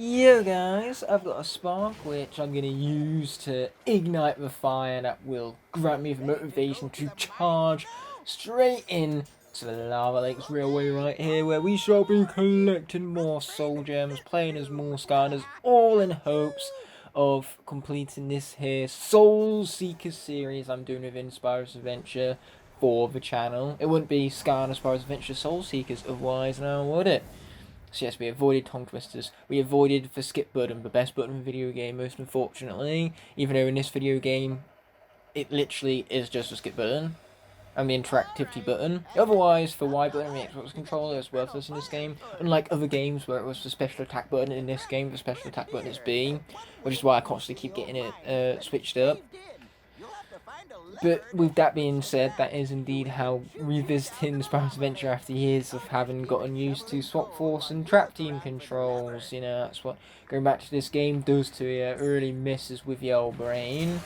Yo guys, I've got a spark which I'm going to use to ignite the fire that will grant me the motivation to charge straight in to the Lava Lakes Railway right here, where we shall be collecting more soul gems, playing as more Skylanders, all in hopes of completing this here Soul Seeker series I'm doing within Spyro's Adventure for the channel. It wouldn't be Skylanders Spyro's Adventure Soul Seekers otherwise now, would it? So yes, we avoided tongue twisters. We avoided the skip button, the best button in the video game, most unfortunately. Even though in this video game, it literally is just a skip button. And the interactivity button. Otherwise, the Y button in the Xbox controller is worthless in this game. Unlike other games where it was the special attack button, in this game the special attack button is B. Which is why I constantly keep getting it switched up. But with that being said, that is indeed how revisiting Spyro's Adventure after years of having gotten used to Swap Force and Trap Team controls. You know, that's what going back to this game does to you. It really messes with your old brain.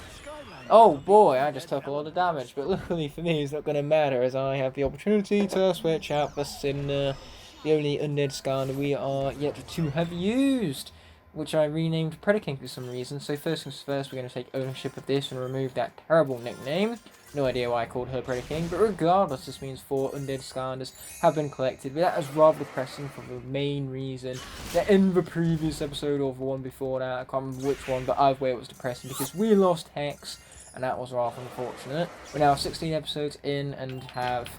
Oh boy, I just took a lot of damage, but luckily for me it's not going to matter as I have the opportunity to switch out the Cinder, the only undead Skylander we are yet to have used, which I renamed Predaking for some reason. So first things first, we're going to take ownership of this and remove that terrible nickname. No idea why I called her Predaking, but regardless, this means 4 undead Skylanders have been collected. But that is rather depressing for the main reason that in the previous episode or the one before that, I can't remember which one, but either way it was depressing because we lost Hex, and that was rather unfortunate. We're now 16 episodes in and have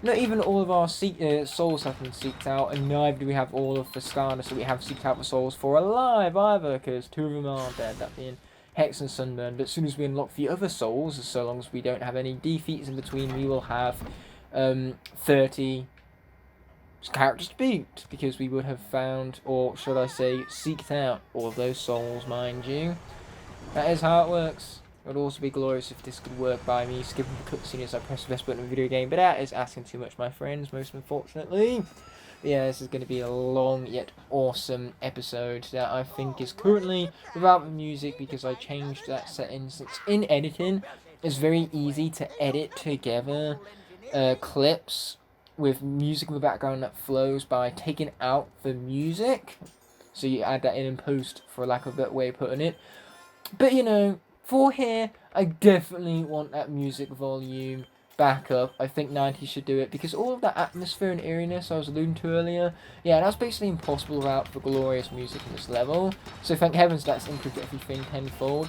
not even all of our souls have been seeked out, and neither do we have all of the Skylanders that we have seeked out the souls for alive either, because 2 of them are dead, that being Hex and Sunburn. But as soon as we unlock the other souls, so long as we don't have any defeats in between, we will have 30 characters to beat, because we would have found, or should I say, seeked out all of those souls, mind you. That is how it works. It would also be glorious if this could work by me skipping the cutscene as I press the best button in the video game, but that is asking too much, my friends, most unfortunately. But yeah, this is going to be a long yet awesome episode that I think is currently without the music because I changed that setting. Since in editing, it's very easy to edit together clips with music in the background that flows by taking out the music. So you add that in post, for lack of a better way of putting it. But you know, for here, I definitely want that music volume back up. I think 90 should do it, because all of that atmosphere and eeriness I was alluding to earlier, yeah, that's basically impossible without the glorious music in this level. So thank heavens that's improved everything tenfold.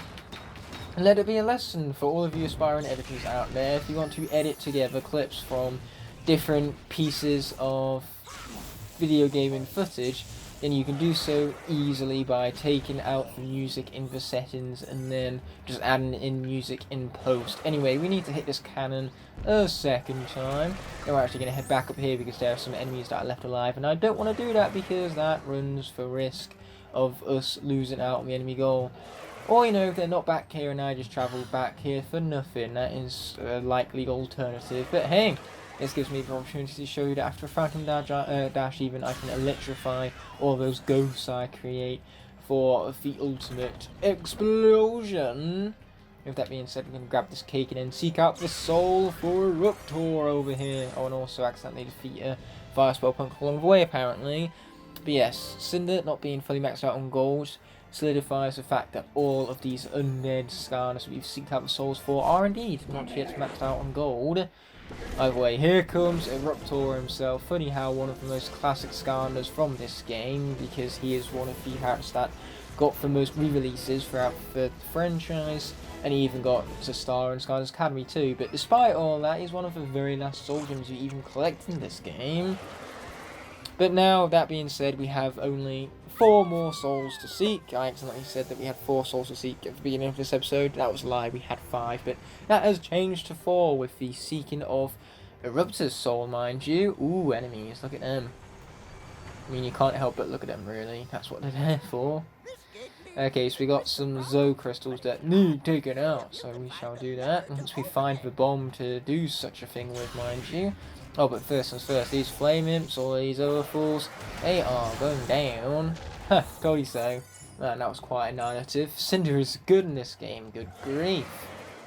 And let it be a lesson for all of you aspiring editors out there. If you want to edit together clips from different pieces of video gaming footage, then you can do so easily by taking out the music in the settings and then just adding in music in post. Anyway, we need to hit this cannon a second time. Then we're actually going to head back up here because there are some enemies that are left alive, and I don't want to do that because that runs the risk of us losing out on the enemy goal. Or, you know, if they're not back here and I just travel back here for nothing, that is a likely alternative. But hey, this gives me the opportunity to show you that after a Phantom Dash even, I can electrify all those ghosts I create for the ultimate explosion. With that being said, we're going to grab this cake and then seek out the soul for Eruptor over here. Oh, and also accidentally defeat a fire spell punk along the way, apparently. But yes, Cinder not being fully maxed out on gold solidifies the fact that all of these undead Skylanders we've seeked out the souls for are indeed not yet maxed out on gold. Either way, here comes Eruptor himself. Funny how one of the most classic Skylanders from this game, because he is one of the characters that got the most re-releases throughout the franchise, and he even got to star in Skylanders Academy too. But despite all that, he's one of the very last soul gems you even collect in this game. But now, that being said, we have only 4 more souls to seek. I accidentally said that we had 4 souls to seek at the beginning of this episode. That was a lie, we had 5, but that has changed to 4 with the seeking of Eruptor's soul, mind you. Ooh, enemies, look at them. I mean, you can't help but look at them, really. That's what they're there for. Okay, so we got some Zoe crystals that need taken out, so we shall do that once we find the bomb to do such a thing with, mind you. Oh, but first things first, these flame imps, all these other fools, they are going down. Huh, told you so. Man, that was quite annihilative. Cinder is good in this game, good grief.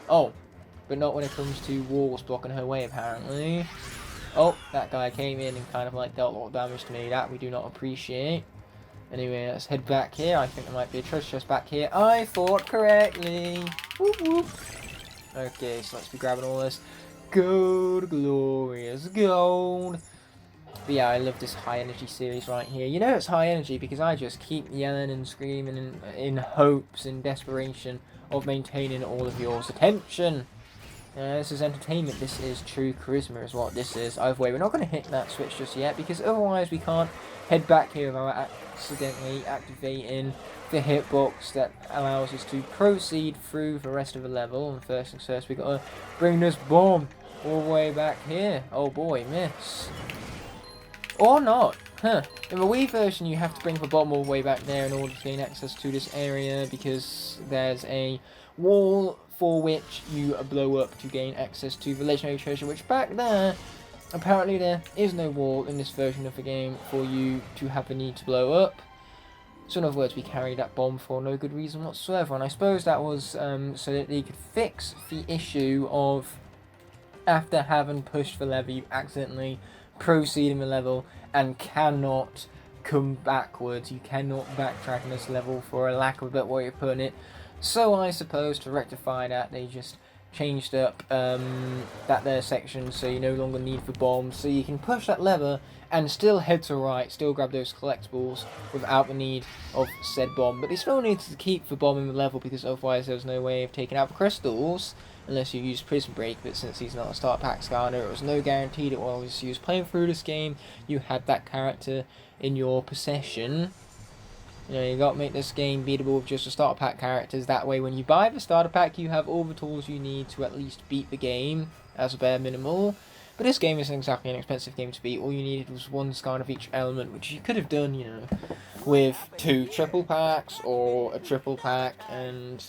Oh, but not when it comes to walls blocking her way, apparently. Oh, that guy came in and kind of like dealt a lot of damage to me. That we do not appreciate. Anyway, let's head back here. I think there might be a treasure chest back here. I thought correctly. Whoop whoop. Okay, so let's be grabbing all this gold, glorious gold. But yeah, I love this high energy series right here. You know it's high energy because I just keep yelling and screaming in hopes, in desperation of maintaining all of yours attention. This is entertainment. This is true charisma is what this is. Either way, we're not going to hit that switch just yet because otherwise we can't head back here without accidentally activating the hitbox that allows us to proceed through the rest of the level. And first things first, we got to bring this bomb all the way back here. Oh boy, miss. Or not. Huh. In the Wii version, you have to bring the bomb all the way back there in order to gain access to this area because there's a wall for which you blow up to gain access to the legendary treasure, which back there, apparently there is no wall in this version of the game for you to have the need to blow up. So in other words, we carried that bomb for no good reason whatsoever, and I suppose that was so that they could fix the issue of after having pushed the lever, you accidentally proceed in the level and cannot come backwards. You cannot backtrack in this level for a lack of a better way of putting it. So I suppose to rectify that, they just changed up that there section so you no longer need the bombs, so you can push that lever and still head to right, still grab those collectibles without the need of said bomb. But they still need to keep the bomb in the level because otherwise there's no way of taking out the crystals unless you use Prison Break. But since he's not a starter pack Skylander, it was no guarantee that while you was playing through this game you had that character in your possession. You know, you got to make this game beatable with just the starter pack characters. That way, when you buy the starter pack, you have all the tools you need to at least beat the game as a bare minimal. But this game isn't exactly an expensive game to beat. All you needed was one skin of each element, which you could have done, you know, with 2 triple packs or a triple pack and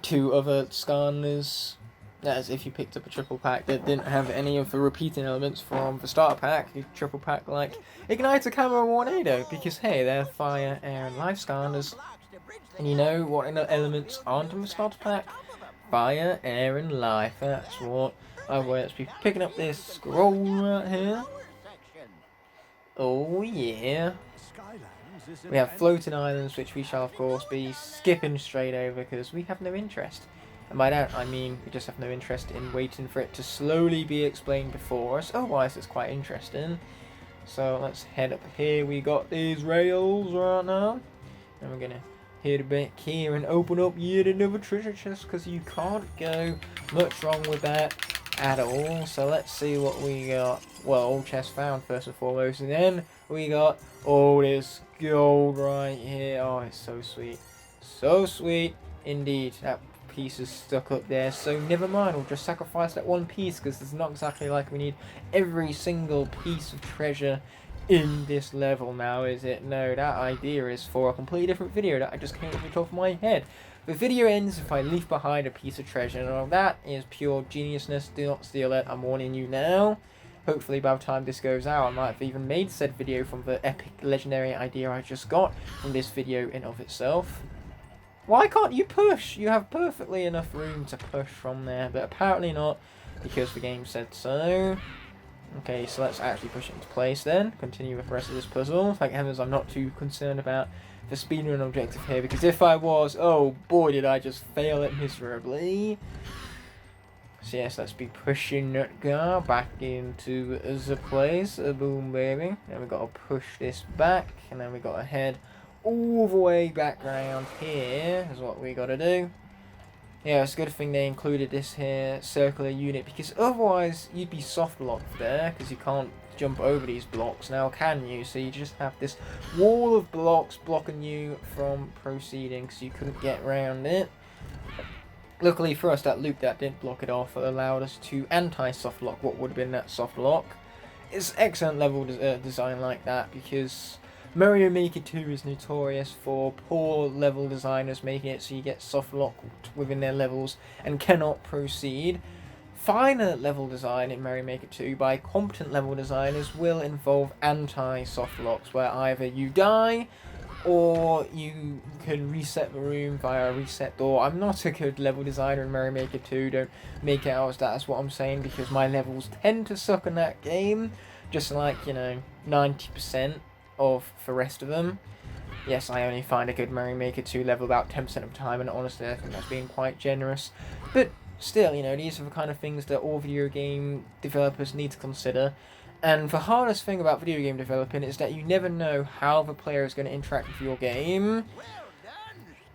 2 other Skylanders. As if you picked up a triple pack that didn't have any of the repeating elements from the starter pack, a triple pack like Igniter, Camera, Tornado, because hey, they're fire, air, and life Skylanders. And you know what elements aren't in the starter pack? Fire, air, and life. That's what. Let's be picking up this scroll right here. Oh yeah. We have floating islands, which we shall of course be skipping straight over because we have no interest. And by that I mean we just have no interest in waiting for it to slowly be explained before us. Otherwise it's quite interesting. So let's head up here. We got these rails right now. And we're going to head back here and open up yet another treasure chest because you can't go much wrong with that at all. So let's see what we got. Well, all chests found first and foremost. And then we got all this gold right here. Oh, it's so sweet. So sweet indeed. That piece is stuck up there, so never mind, we'll just sacrifice that one piece because it's not exactly like we need every single piece of treasure in this level now, is it? No, that idea is for a completely different video that I just came off the top of my head. The video ends if I leave behind a piece of treasure. Now that is pure geniusness. Do not steal it, I'm warning you now. Hopefully by the time this goes out I might have even made said video from the epic legendary idea I just got from this video in of itself. Why can't you push? You have perfectly enough room to push from there, but apparently not, because the game said so. Okay, so let's actually push it into place then. Continue with the rest of this puzzle. Thank heavens I'm not too concerned about the speedrun objective here, because if I was, oh boy did I just fail it miserably. So yes, let's be pushing that guy back into the place. Boom baby. Then we got to push this back, and then we got to head all the way back around here is what we gotta do. Yeah, it's a good thing they included this here circular unit because otherwise you'd be soft locked there because you can't jump over these blocks now, can you? So you just have this wall of blocks blocking you from proceeding so you couldn't get around it. Luckily for us, that loop that didn't block it off allowed us to anti-soft lock what would have been that soft lock. It's excellent level design like that because Mario Maker 2 is notorious for poor level designers making it so you get soft locked within their levels and cannot proceed. Finer level design in Mario Maker 2 by competent level designers will involve anti-soft locks where either you die or you can reset the room via a reset door. I'm not a good level designer in Mario Maker 2, don't make it out as that's what I'm saying because my levels tend to suck in that game, just like, you know, 90% of the rest of them. Yes, I only find a good Mario Maker 2 level about 10% of the time, and honestly I think that's being quite generous. But still, you know, these are the kind of things that all video game developers need to consider. And the hardest thing about video game developing is that you never know how the player is going to interact with your game.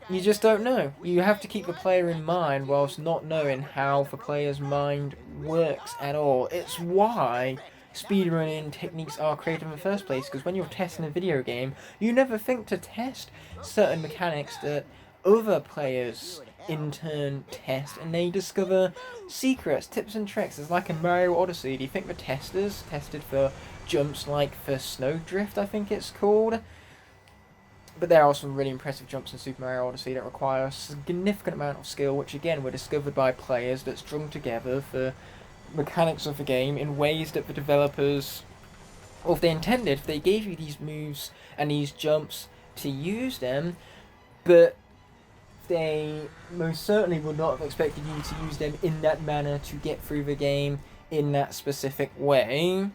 You just don't know. You have to keep the player in mind whilst not knowing how the player's mind works at all. It's why speedrunning techniques are created in the first place, because when you're testing a video game, you never think to test certain mechanics that other players in turn test, and they discover secrets, tips and tricks. It's like in Mario Odyssey. Do you think the testers tested for jumps like the Snowdrift, I think it's called? But there are some really impressive jumps in Super Mario Odyssey that require a significant amount of skill, which again were discovered by players that strung together the mechanics of the game in ways that the developers, or if they intended, they gave you these moves and these jumps to use them, but they most certainly would not have expected you to use them in that manner to get through the game in that specific way.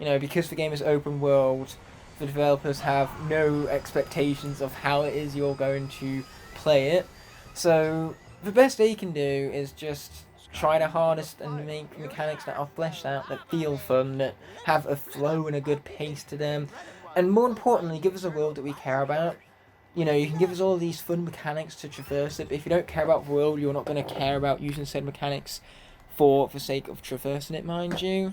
You know, because the game is open world, the developers have no expectations of how it is you're going to play it. So the best they can do is just try the hardest and make mechanics that are fleshed out, that feel fun, that have a flow and a good pace to them. And more importantly, give us a world that we care about. You know, you can give us all these fun mechanics to traverse it, but if you don't care about the world, you're not going to care about using said mechanics for the sake of traversing it, mind you.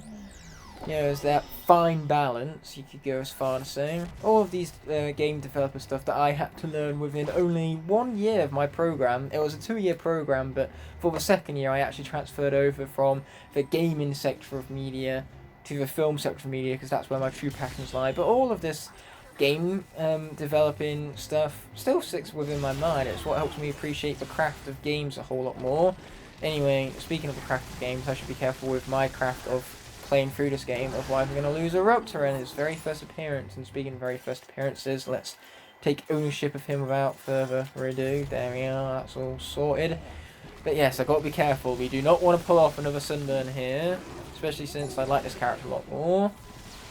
You know, there's that fine balance, you could go as far as saying. All of these game developer stuff that I had to learn within only 1 year of my program. It was a 2-year program, but for the second year I actually transferred over from the gaming sector of media to the film sector of media, because that's where my true passions lie. But all of this game developing stuff still sticks within my mind. It's what helps me appreciate the craft of games a whole lot more. Anyway, speaking of the craft of games, I should be careful with my craft of playing through this game, otherwise I'm going to lose Eruptor in his very first appearance. And speaking of very first appearances, let's take ownership of him without further ado. There we are, that's all sorted. But yes, I've got to be careful. We do not want to pull off another Sunburn here, especially since I like this character a lot more.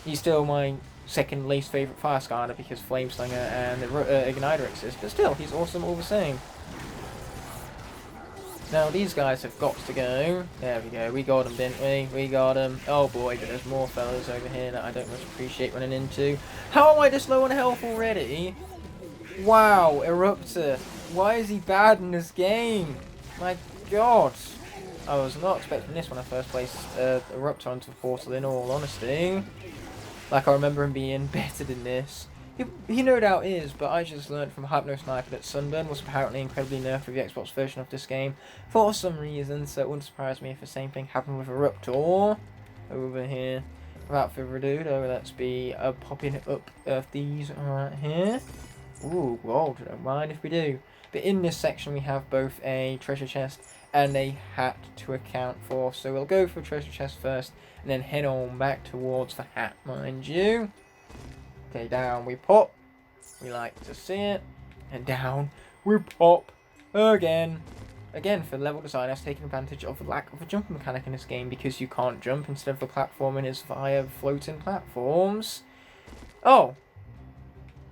He's still my second least favourite Fire Skylander because Flameslinger and Igniter exist, but still, he's awesome all the same. Now these guys have got to go. There we go, we got them, didn't we? We got them. Oh boy, but there's more fellas over here that I don't much appreciate running into. How am I this low on health already? Wow, Eruptor. Why is he bad in this game? My god. I was not expecting this when I first placed Eruptor onto the portal, in all honesty. Like, I remember him being better than this. He no doubt is, but I just learned from Hypno Sniper that Sunburn was apparently incredibly nerfed with the Xbox version of this game for some reason, so it wouldn't surprise me if the same thing happened with Eruptor over here. Without further ado, though, let's be popping up these right here. Ooh, gold, don't mind if we do. But in this section we have both a treasure chest and a hat to account for, so we'll go for treasure chest first and then head on back towards the hat, mind you. Okay, down we pop. We like to see it. And down we pop again. Again, for level design, that's taking advantage of the lack of a jumping mechanic in this game, because you can't jump. Instead of the platforming is via floating platforms. Oh!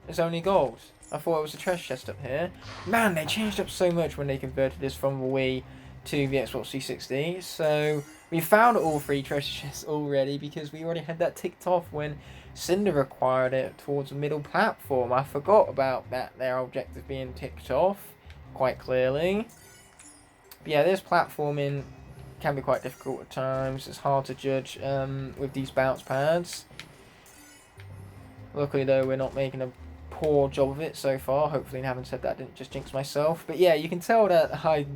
It's only gold. I thought it was a treasure chest up here. Man, they changed up so much when they converted this from the Wii to the Xbox 360. So we found all 3 treasure chests already, because we already had that ticked off when Cinder acquired it towards the middle platform. I forgot about that, their objective being ticked off quite clearly. But yeah, this platforming can be quite difficult at times. It's hard to judge with these bounce pads. Luckily though, we're not making a poor job of it so far. Hopefully, having said that, I didn't just jinx myself. But yeah, you can tell that I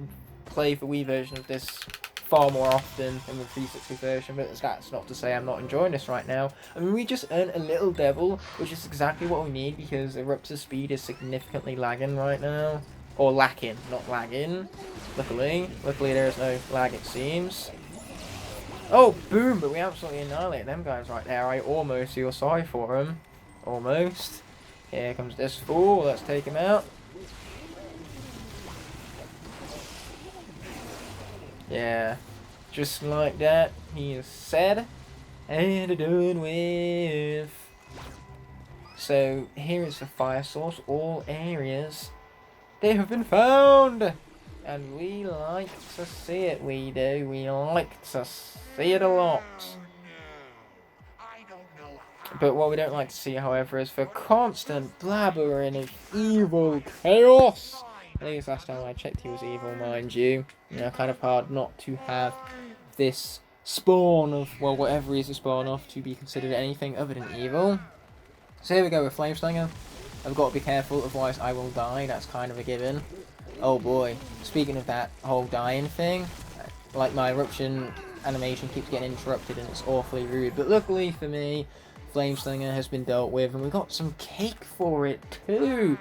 play the Wii version of this far more often than the 360 version, but that's not to say I'm not enjoying this right now. I mean, we just earned a little devil, which is exactly what we need, because Eruptor's speed is significantly lagging right now. Or lacking, not lagging. Luckily there is no lag, it seems. Oh, boom, but we absolutely annihilate them guys right there. I almost feel sorry for them. Almost. Here comes this fool, let's take him out. Yeah, just like that, he is said and done with. So here is the fire source. All areas, they have been found. And we like to see it, we do. We like to see it a lot. But what we don't like to see, however, is the constant blabbering of evil chaos. I think it's last time I checked he was evil, mind you. You know, kind of hard not to have this spawn of, well, whatever is the spawn of, to be considered anything other than evil. So here we go with Flameslinger. I've got to be careful, otherwise I will die. That's kind of a given. Oh boy. Speaking of that whole dying thing, like my eruption animation keeps getting interrupted and it's awfully rude. But luckily for me, Flameslinger has been dealt with and we got some cake for it too.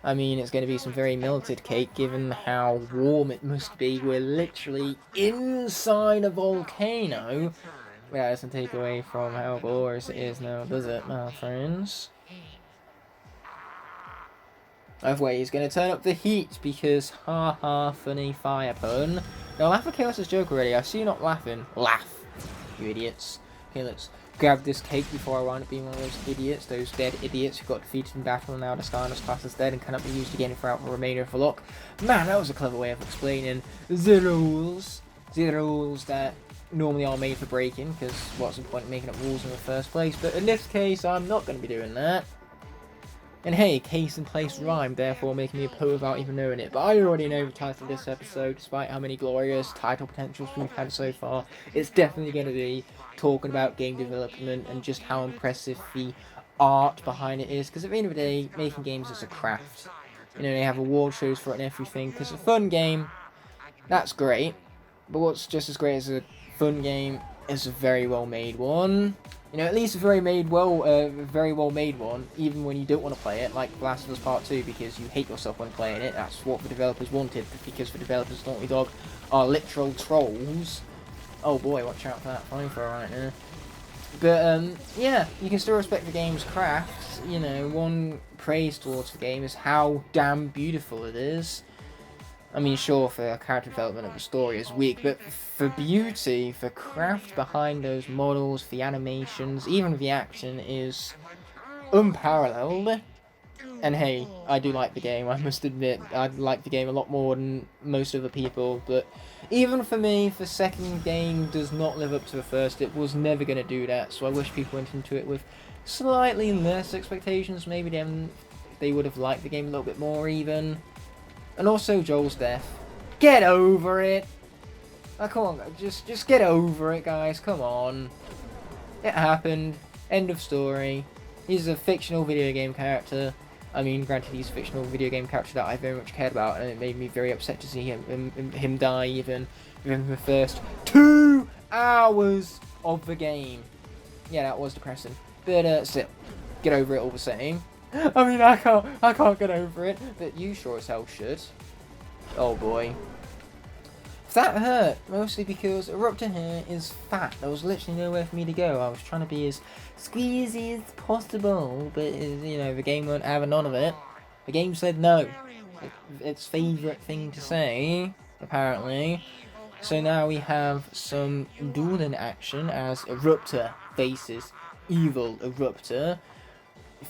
I mean, it's going to be some very melted cake given how warm it must be. We're literally inside a volcano. Well, that doesn't take away from how glorious it is now, does it, my friends? Either way, he's going to turn up the heat because, ha, funny fire pun. Now, laugh at Chaos' joke already. I see you not laughing. Laugh, you idiots. Okay, let's grab this cake before I wind up being one of those idiots, those dead idiots who got defeated in battle and now the Skylanders class is dead and cannot be used again throughout the remainder of the Locke. Man, that was a clever way of explaining the rules. The rules that normally are made for breaking, because what's the point of making up rules in the first place? But in this case, I'm not going to be doing that. And hey, case and place rhyme, therefore making me a poet without even knowing it. But I already know the title of this episode, despite how many glorious title potentials we've had so far. It's definitely going to be talking about game development and just how impressive the art behind it is. Because at the end of the day, making games is a craft. You know, they have award shows for it and everything. Because a fun game, that's great. But what's just as great as a fun game is a very well made one. You know, at least a very well made one, even when you don't want to play it, like Last of Us Part 2, because you hate yourself when playing it. That's what the developers wanted, because the developers of Naughty Dog are literal trolls. Oh boy, watch out for that fine throw right now. But, yeah, you can still respect the game's craft. You know, one praise towards the game is how damn beautiful it is. I mean, sure, for character development of the story is weak, but for beauty, for craft behind those models, the animations, even the action is unparalleled. And hey, I do like the game, I must admit. I like the game a lot more than most other people, but even for me, the second game does not live up to the first. It was never going to do that, so I wish people went into it with slightly less expectations. Maybe then they would have liked the game a little bit more even. And also Joel's death. Get over it! Oh, come on, just get over it, guys. Come on. It happened. End of story. He's a fictional video game character. I mean, granted, he's a fictional video game character that I very much cared about, and it made me very upset to see him die even within the first 2 hours of the game. Yeah, that was depressing. But still, get over it all the same. I mean, I can't get over it, but you sure as hell should. Oh boy. That hurt, mostly because Eruptor here is fat. There was literally nowhere for me to go. I was trying to be as squeezy as possible, but you know, the game won't have none of it. The game said no. Its favourite thing to say, apparently. So now we have some dueling action as Eruptor faces evil Eruptor.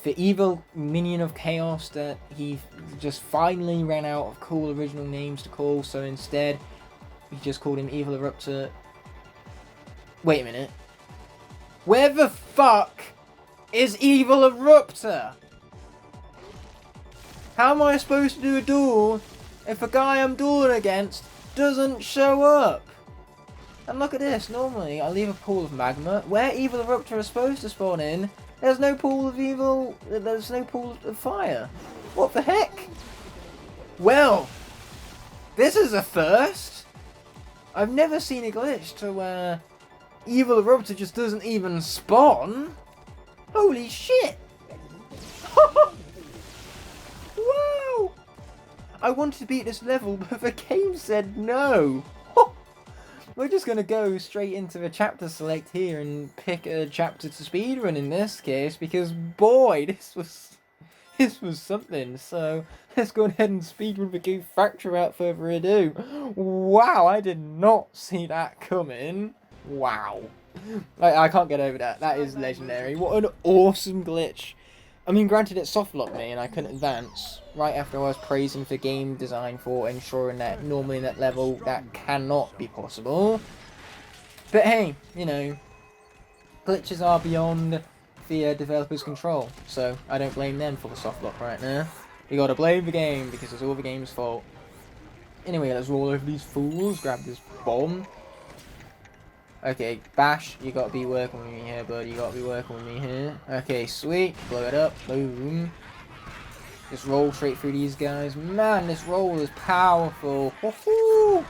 The evil minion of chaos that he just finally ran out of cool original names to call, so instead he just called him Evil Eruptor. Wait a minute. Where the fuck is Evil Eruptor? How am I supposed to do a duel if the guy I'm dueling against doesn't show up? And look at this, normally I leave a pool of magma. Where Evil Eruptor is supposed to spawn in, there's no pool of evil, there's no pool of fire. What the heck? Well, this is a first. I've never seen a glitch to where Evil Eruptor just doesn't even spawn. Holy shit! Wow! I wanted to beat this level, but the game said no. We're just going to go straight into the chapter select here and pick a chapter to speedrun in this case, because boy, this was something. So let's go ahead and speedrun the Goof Factory without further ado. Wow, I did not see that coming. Wow. I can't get over that. That is legendary. What an awesome glitch. I mean, granted, it soft locked me and I couldn't advance right after I was praising the game design for ensuring that normally in that level that cannot be possible. But hey, you know, glitches are beyond the developer's control, so I don't blame them for the soft lock right now. You gotta blame the game because it's all the game's fault. Anyway, let's roll over these fools, grab this bomb. Okay, Bash, you gotta be working with me here, bud. You gotta be working with me here. Okay, sweet. Blow it up. Boom. Just roll straight through these guys. Man, this roll is powerful. Woohoo!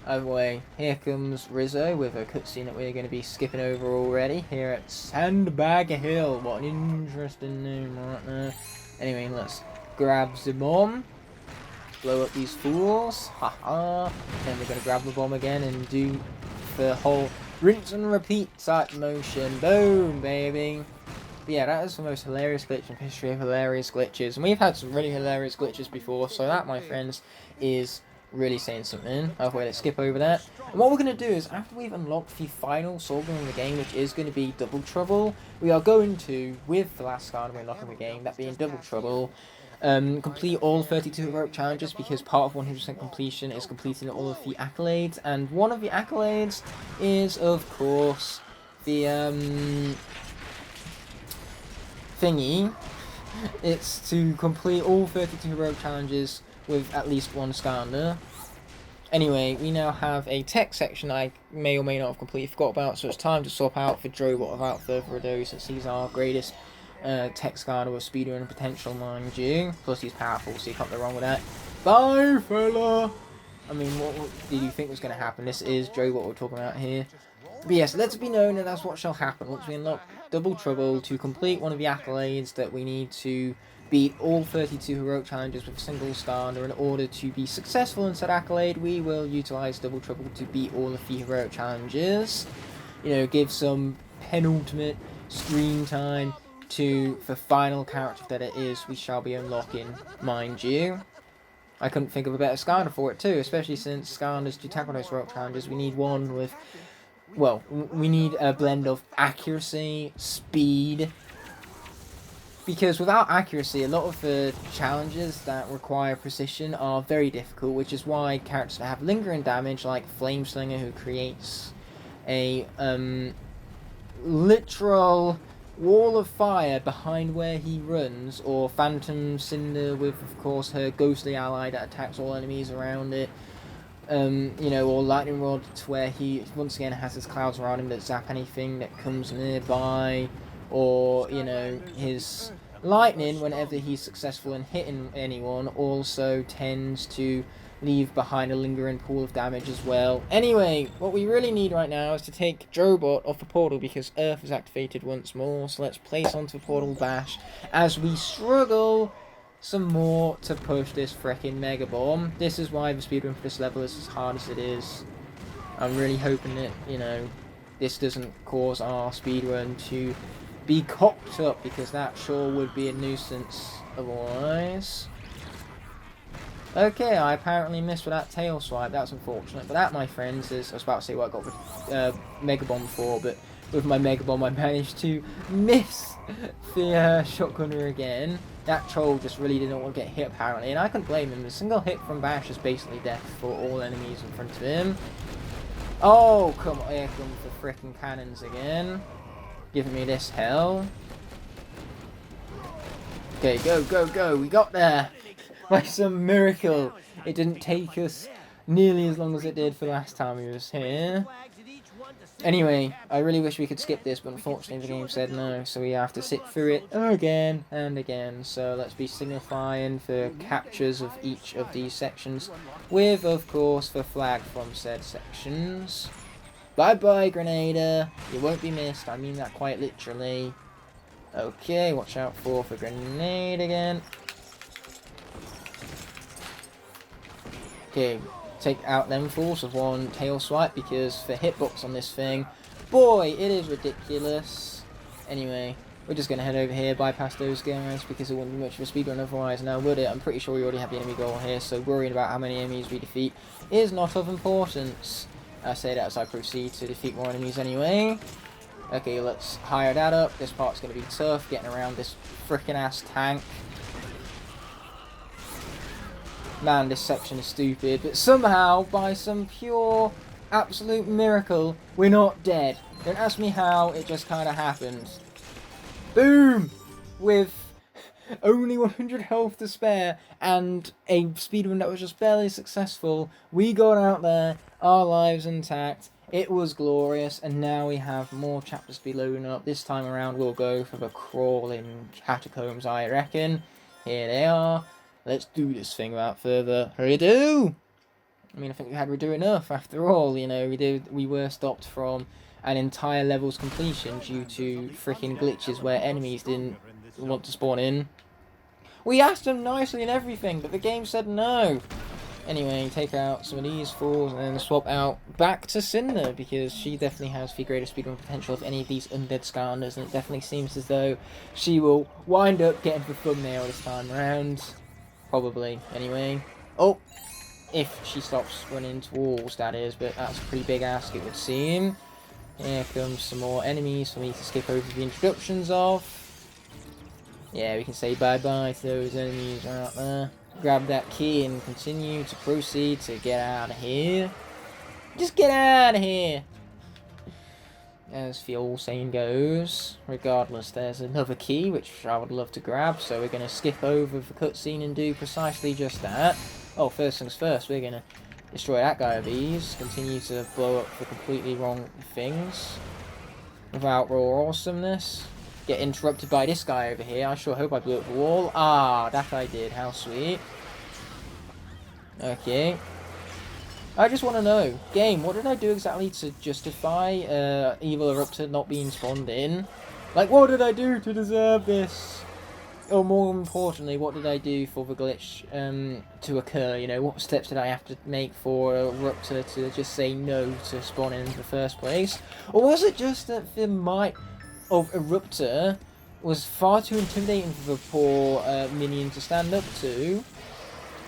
Either way, here comes Rizzo with a cutscene that we're going to be skipping over already. Here at Sandbag Hill. What an interesting name right there. Anyway, let's grab the bomb. Blow up these fools. Haha. Then we're going to grab the bomb again and do the whole rinse and repeat type motion. Boom, baby. But yeah, that is the most hilarious glitch in the history of hilarious glitches. And we've had some really hilarious glitches before, so that, my friends, is really saying something. Halfway, let's skip over that. And what we're going to do is, after we've unlocked the final solver in the game, which is going to be Double Trouble, we are going to, with the last card we unlock in the game, that being Double Trouble, complete all 32 heroic challenges, because part of 100% completion is completing all of the accolades, and one of the accolades is, of course, the thingy. It's to complete all 32 heroic challenges with at least one Skylander. Anyway, we now have a tech section I may or may not have completely forgot about, so it's time to swap out for Drobot without further ado, since he's our greatest tech Skylander with speedrun and potential, mind you. Plus he's powerful, so you can't go wrong with that. Bye, fella! I mean, what did you think was going to happen? This is Drobot we're talking about here. But yes, let it be known that that's what shall happen once we unlock Double Trouble. To complete one of the accolades that we need to beat all 32 heroic challenges with a single Skylander. In order to be successful in said accolade, we will utilise Double Trouble to beat all of the heroic challenges. You know, give some penultimate screen time to the final character that it is we shall be unlocking, mind you. I couldn't think of a better Skylander for it too, especially since Skylanders do tackle those heroic challenges. We need one with, well, we need a blend of accuracy, speed, because without accuracy, a lot of the challenges that require precision are very difficult, which is why characters that have lingering damage, like Flameslinger, who creates a literal wall of fire behind where he runs, or Phantom Cinder with, of course, her ghostly ally that attacks all enemies around it, you know, or Lightning Rod, to where he once again has his clouds around him that zap anything that comes nearby, or, you know, his lightning, whenever he's successful in hitting anyone, also tends to leave behind a lingering pool of damage as well. Anyway, what we really need right now is to take Drobot off the portal, because Earth is activated once more, so let's place onto the portal Bash as we struggle some more to push this frickin' Mega Bomb. This is why the speedrun for this level is as hard as it is. I'm really hoping that, you know, this doesn't cause our speedrun to be cocked up, because that sure would be a nuisance otherwise. Okay, I apparently missed with that tail swipe. That's unfortunate. But that, my friends, is... I was about to say what I got with Mega Bomb for, but with my Mega Bomb I managed to miss the shotgunner again. That troll just really didn't want to get hit, apparently, and I couldn't blame him. A single hit from Bash is basically death for all enemies in front of him. Oh, come on. Here comes the frickin' cannons again. Giving me this hell. Okay, go, go, go. We got there. By some miracle, it didn't take us nearly as long as it did for the last time we was here. Anyway, I really wish we could skip this, but unfortunately the game said no, so we have to sit through it again and again. So let's be signifying for captures of each of these sections, with, of course, the flag from said sections. Bye-bye, Grenada. You won't be missed, I mean that quite literally. Okay, watch out for the grenade again. Okay, take out them fools with one tail swipe, because the hitbox on this thing, boy, it is ridiculous. Anyway, we're just going to head over here, bypass those guys, because it wouldn't be much of a speedrun otherwise, now would it? I'm pretty sure we already have the enemy goal here, so worrying about how many enemies we defeat is not of importance. I say that as I proceed to defeat more enemies anyway. Okay, let's hire that up. This part's going to be tough, getting around this frickin' ass tank. Man, this section is stupid, but somehow, by some pure, absolute miracle, we're not dead. Don't ask me how, it just kind of happens. Boom! With only 100 health to spare, and a speedrun that was just barely successful, we got out there, our lives intact. It was glorious, and now we have more chapters to be loading up. This time around we'll go for the Crawling Catacombs, I reckon. Here they are. Let's do this thing without further ado. I mean, I think we had redo enough after all, you know. We were stopped from an entire level's completion due to freaking glitches where enemies didn't want to spawn in. We asked them nicely and everything, but the game said no. Anyway, take out some of these fools and then swap out back to Cinder, because she definitely has the greatest speedrun potential of any of these undead Skylanders, and it definitely seems as though she will wind up getting the thumbnail this time around. Probably, anyway. Oh, if she stops running into walls, that is, but that's a pretty big ask, it would seem. Here comes some more enemies for me to skip over the introductions of. Yeah, we can say bye-bye to those enemies right there. Grab that key and continue to proceed to get out of here. Just get out of here! As the old saying goes, regardless, there's another key which I would love to grab, so we're going to skip over the cutscene and do precisely just that. Oh, first things first, we're going to destroy that guy with ease, continue to blow up for completely wrong things without raw awesomeness. Get interrupted by this guy over here. I sure hope I blew up the wall. Ah, that I did. How sweet. Okay. I just want to know, game, what did I do exactly to justify evil Eruptor not being spawned in? Like, what did I do to deserve this? Or more importantly, what did I do for the glitch to occur? You know, what steps did I have to make for Eruptor to just say no to spawn in the first place? Or was it just that the might of Eruptor was far too intimidating for the poor minion to stand up to?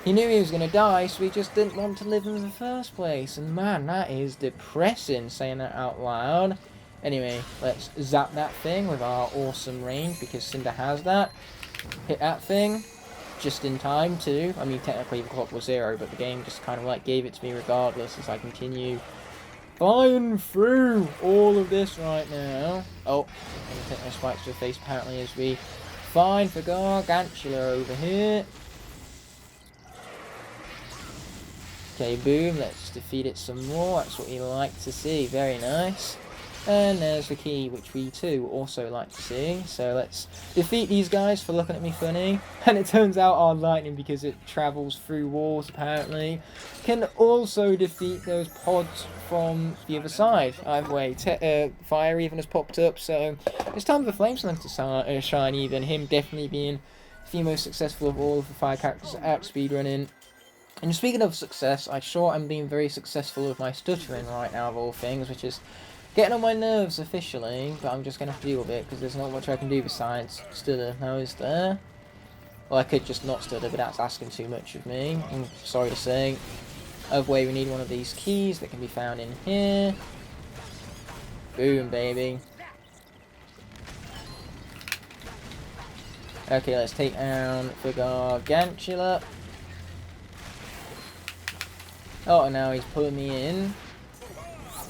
He knew he was going to die, so he just didn't want to live in the first place. And man, that is depressing, saying that out loud. Anyway, let's zap that thing with our awesome range, because Cinder has that. Hit that thing, just in time too. I mean, technically the clock was 0, but the game just kind of like gave it to me regardless as I continue flying through all of this right now. Oh, I'm going to take my spikes to the face apparently as we find the Gargantuar over here. Okay, boom, let's defeat it some more. That's what we like to see. Very nice. And there's the key, which we too also like to see. So let's defeat these guys for looking at me funny. And it turns out our lightning, because it travels through walls apparently, can also defeat those pods from the other side. Either way, fire even has popped up. So it's time for the Flame Sling to shine even. Him definitely being the most successful of all of the 5 characters at speedrunning. And speaking of success, I'm sure I'm being very successful with my stuttering right now of all things, which is getting on my nerves officially, but I'm just going to have to deal with it, because there's not much I can do besides stutter. Now, is there? Well, I could just not stutter, but that's asking too much of me. I'm sorry to say. Other way, we need one of these keys that can be found in here. Boom, baby. Okay, let's take down the Gargantuar. Oh, and now he's pulling me in.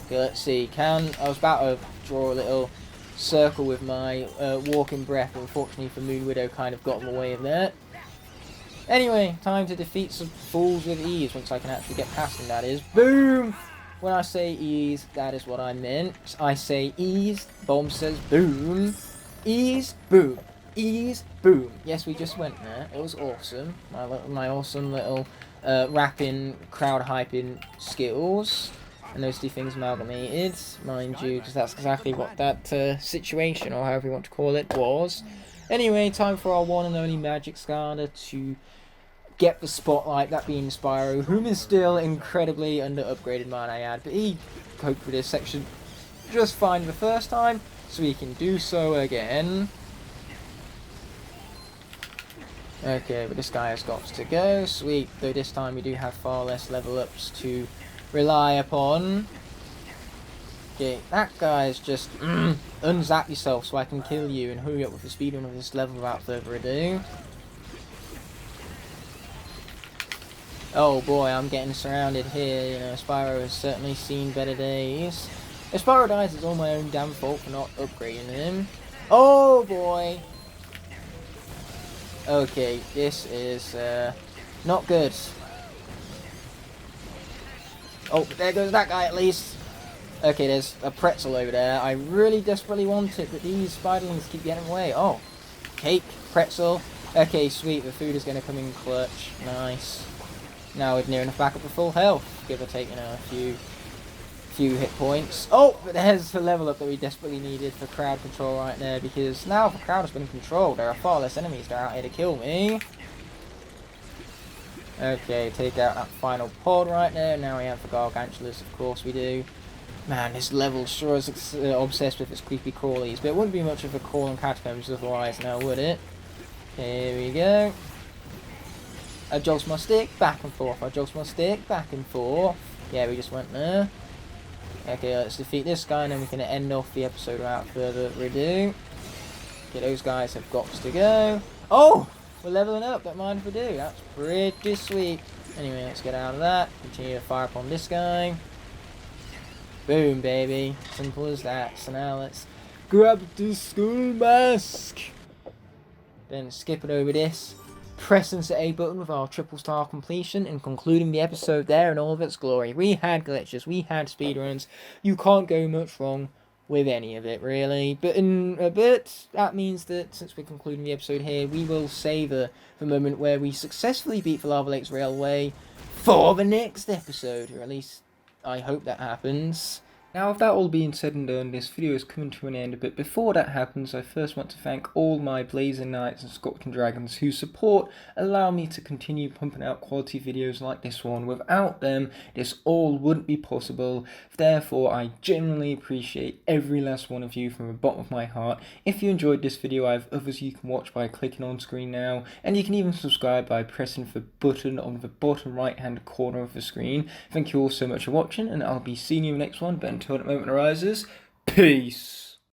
Okay, let's see. I was about to draw a little circle with my walking breath, but unfortunately for Moon Widow kind of got in the way of that. Anyway, time to defeat some fools with ease, once I can actually get past them, that is. Boom! When I say ease, that is what I meant. I say ease, Bomb says boom. Ease, boom. Ease, boom. Yes, we just went there. It was awesome. My awesome little rapping, crowd hyping skills. And those two things amalgamated, mind you, because that's exactly what that situation, or however you want to call it, was. Anyway, time for our one and only Magic Skylander to get the spotlight, that being Spyro, whom is still incredibly under-upgraded, might I add, but he coped with this section just fine the first time, so he can do so again. Okay, but this guy has got to go, sweet, though this time we do have far less level ups to rely upon. Okay, that guy's just unzap yourself so I can kill you and hurry up with the speedrun of this level without further ado. Oh boy, I'm getting surrounded here. You know, Spyro has certainly seen better days. If Spyro dies, it's all my own damn fault for not upgrading him. Oh boy. Okay, this is not good. Oh, there goes that guy at least. Okay, there's a pretzel over there. I really desperately want it, but these spiderlings keep getting away. Oh, cake, pretzel. Okay, sweet. The food is going to come in clutch. Nice. Now we're near enough back up to full health. Give or take, you know, a few hit points. Oh, but there's the level up that we desperately needed for crowd control right there, because now the crowd has been controlled. There are far less enemies that are out here to kill me. Okay, take out that final pod right there. Now we have the Gargantuars, of course we do. Man, this level sure is obsessed with its creepy crawlies, but it wouldn't be much of a Crawling Catacombs otherwise now, would it? Here we go. I jolt my stick, back and forth. I jolt my stick, back and forth. Yeah, we just went there. Okay, let's defeat this guy and then we can end off the episode without further ado. Okay, those guys have got to go. Oh! We're leveling up, don't mind if we do. That's pretty sweet. Anyway, let's get out of that. Continue to fire upon this guy. Boom, baby. Simple as that. So now let's grab the school mask. Then skip it over this. Pressing the A button with our triple star completion and concluding the episode there in all of its glory. We had glitches, we had speedruns. You can't go much wrong with any of it, really. But in a bit, that means that since we're concluding the episode here, we will savour the moment where we successfully beat the Lava Lakes Railway for the next episode, or at least I hope that happens. Now, with that all being said and done, this video is coming to an end, but before that happens, I first want to thank all my Blazing Knights and Scorching Dragons whose support allow me to continue pumping out quality videos like this one. Without them, this all wouldn't be possible. Therefore, I genuinely appreciate every last one of you from the bottom of my heart. If you enjoyed this video, I have others you can watch by clicking on screen now, and you can even subscribe by pressing the button on the bottom right hand corner of the screen. Thank you all so much for watching, and I'll be seeing you in the next one, but until that moment arises, peace!